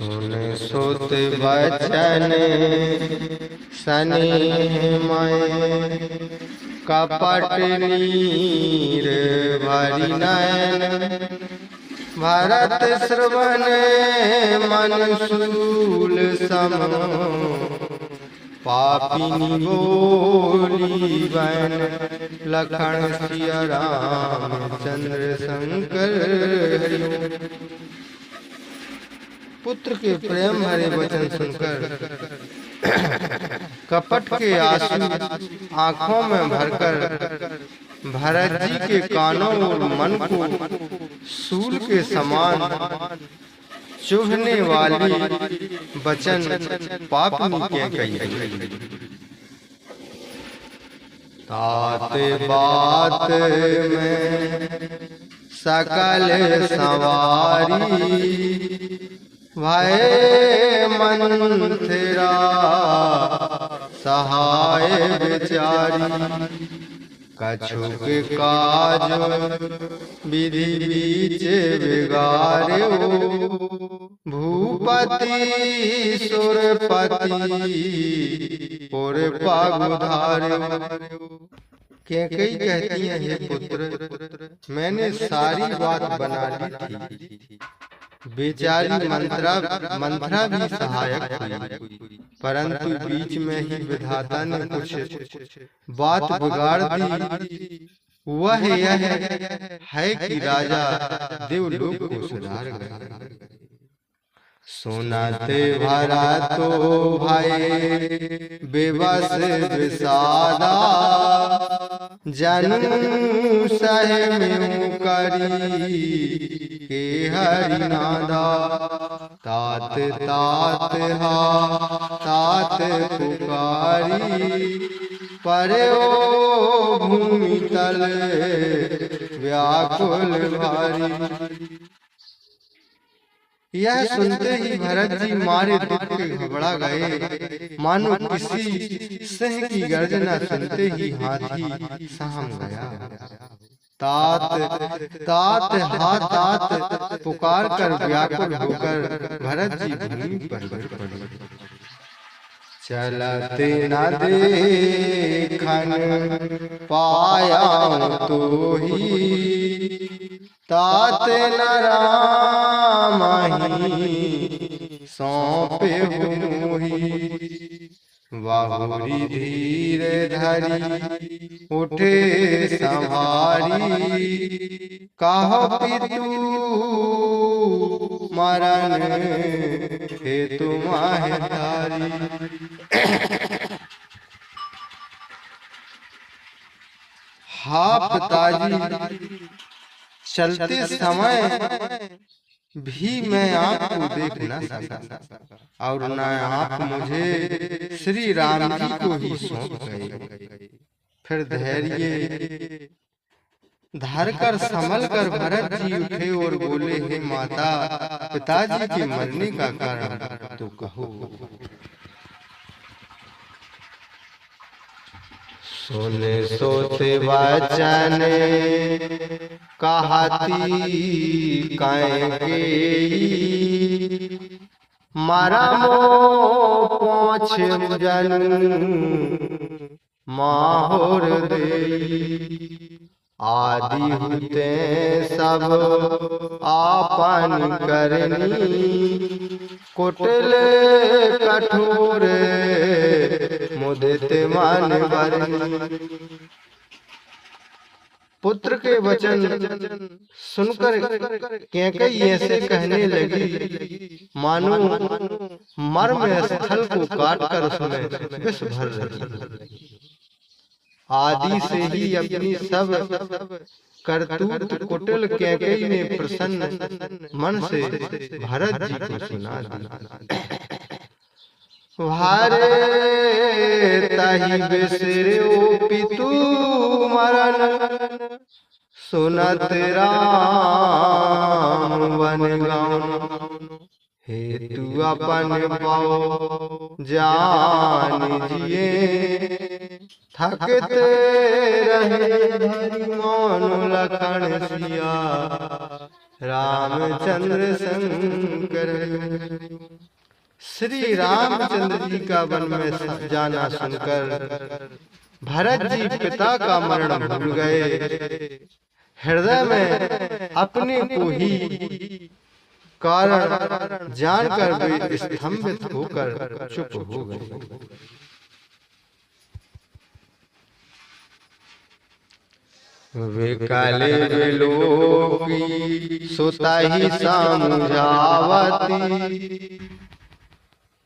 सुन सुत बचन स्नेहमय कपट नीर भरि नयन भरत श्रवण मन शूल सम पापिनी बोली बन लखन सिया राम चंद्र शंकर हरि। पुत्र के प्रेम भरे वचन सुनकर कपट के आंसू आंखों में भरकर भरत जी के कानों और मन को सूल के समान चुभने वाली वचन पापिनी के कही। तात बात में सकल सवारी भय मन तेरा सहाय बेचारी कछुक काज विधि बीच बिगारे भूपति सुरपति पुर पागुधारे। कैकेयी कहती है, हे पुत्र मैंने सारी बात बना ली थी, बेचारी मंत्रा भी सहायक हुई, परंतु बीच में ही विधाता ने कुछ बात बिगाड़ दी। वह यह है कि राजा देवलोक को सुधार गया। सुनते भरा तो भाई बेबस विषादा जनु सह में करी के हरिनादा तात तात हा तात पुकारी परे ओ भूमि तल व्याकुल भारी। यह सुनते ही भरत जी मारे दुख के घबरा गए, मानो किसी सिंह की गर्जना सुनते ही हाथी सहम गया। तात तात हा तात पुकार कर व्याकुल होकर भरत जी भूमि पर गिर पड़े। चलते न देखन पाया तो ही तात न रामहि सौंपे मोहि बाहुरी धीरे धरी उठे संभारी कहो पितु मरण हे तुम्हारे धारी। हा पिताजी चलते समय भी मैं आपको देख न सका और न आप मुझे श्री राम जी को ही सौंप गए। फिर धैर्य धरकर संभल कर भरत जी उठे और बोले, हे माता पिताजी के मरने का कारण तो कहो। सुन सोते वचन कहती कैकेयी मारा मोह पोंछ जन माहुर दे आदि हुते सब आपन करनी कुटिल कठोर मुदित मन भरनी। पुत्र के वचन सुनकर कैकेयी ऐसे कहने लगी मानो मर्म स्थल को काटकर उसमें विष भर रही। आदि से ही अपनी सब करतूत कुटिल कैकेयी ने प्रसन्न मन से भरत जी को सुना दी। भारे तहि बिसर्यो पितु मरण सुनत राम बन गाउन हेतु अपन पाओ जान जिए थकते रहे धरि मौन लखन सिया रामचंद्र शंकर। श्री रामचंद्र जी का वन में जाना सुनकर भरत जी पिता का मरण भूल गए। हृदय में अपने को ही कारण जानकर वे स्तंभित होकर चुप हो गए। वे काले बिलोकी सुता ही समझावती,